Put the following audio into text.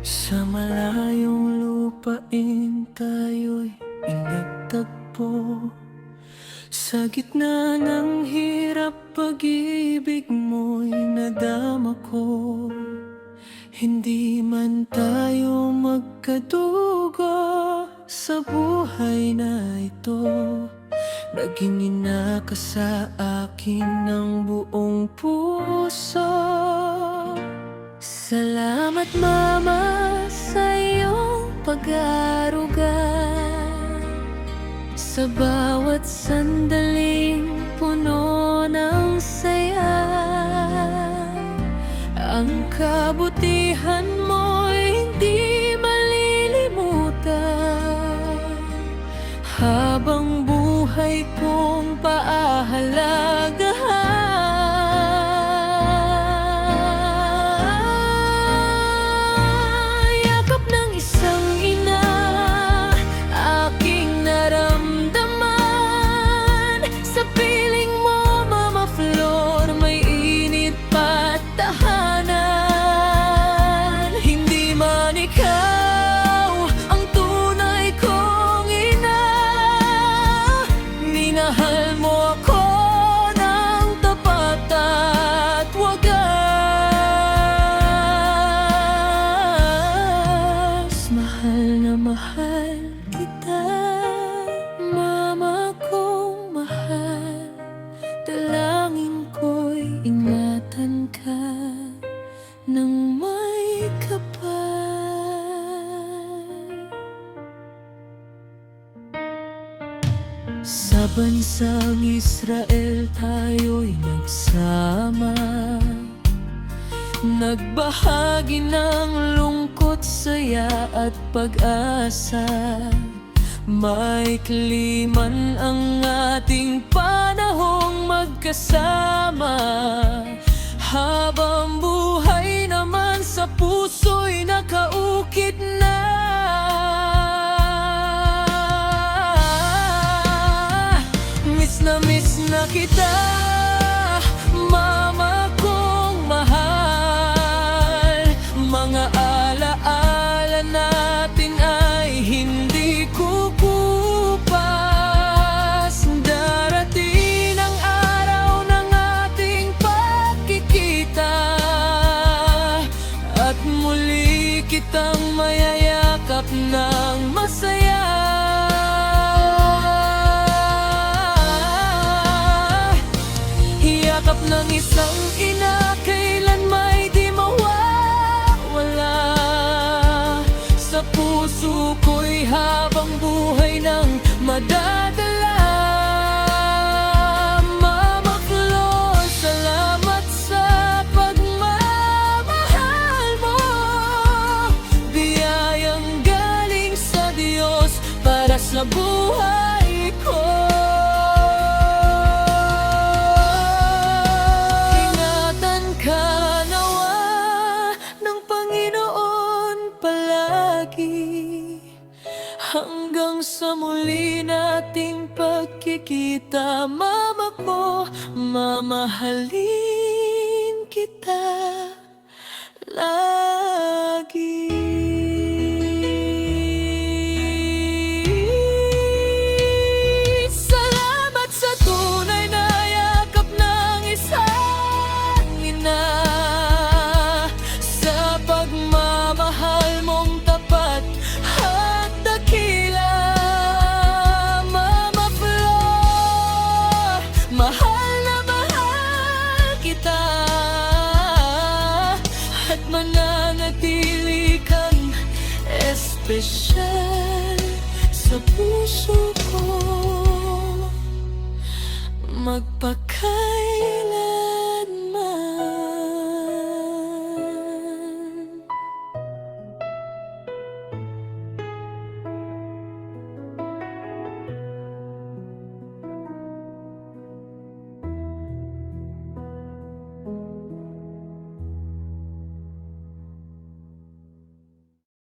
Sa malayong lupain tayo'y nagtagpo. Sa gitna ng hirap, pag-ibig mo'y nadama ko. Hindi man tayo magkadugo sa buhay na ito, naging ina ka sa akin ng buong puso. Salamat Mama sa iyong pag-aaruga, sa bawat sandaling puno ng saya. Ang kabutihan mo'y hindi malilimutan, habang buhay kong paahalagahan. Yakap ng isang ina, aking naramdaman. Sa piling mo, Mama Flor, may init pa't tahanan. Hindi man ikaw ang tunay kong ina, minahal mo ako ng tapat at wagas. Mahal na mahal kita, Mama kong mahal. Dalangin ko'y ingatan ka ng may kapal. Sa bansang Israel tayo'y nagsama, nagbahagi ng lungkot, saya at pag-asa. Maikli man ang ating panahong magkasama, habang buhay naman sa puso'y nakaukit na. Miss na kita, Mama kong mahal. Mga alaala natin ay hindi kukupas. Darating ang araw ng ating pagkikita, at muli kitang mayayakap ng masaya. Yakap ng isang ina, kailan may di mawawala. Sa puso ko'y habang buhay nang madadala. Mama Flor, salamat sa pagmamahal mo, biyayang galing sa Diyos para sa buhay ko. Hanggang sa muli nating pagkikita, Mama ko, mamahalin kita lagi. Salamat sa tunay na yakap ng isang ina, sa pagmamahal mong tapat at dakila. Mama Flor, mahal na mahal kita, at mananatili kang espesyal sa puso ko. Magpakailanman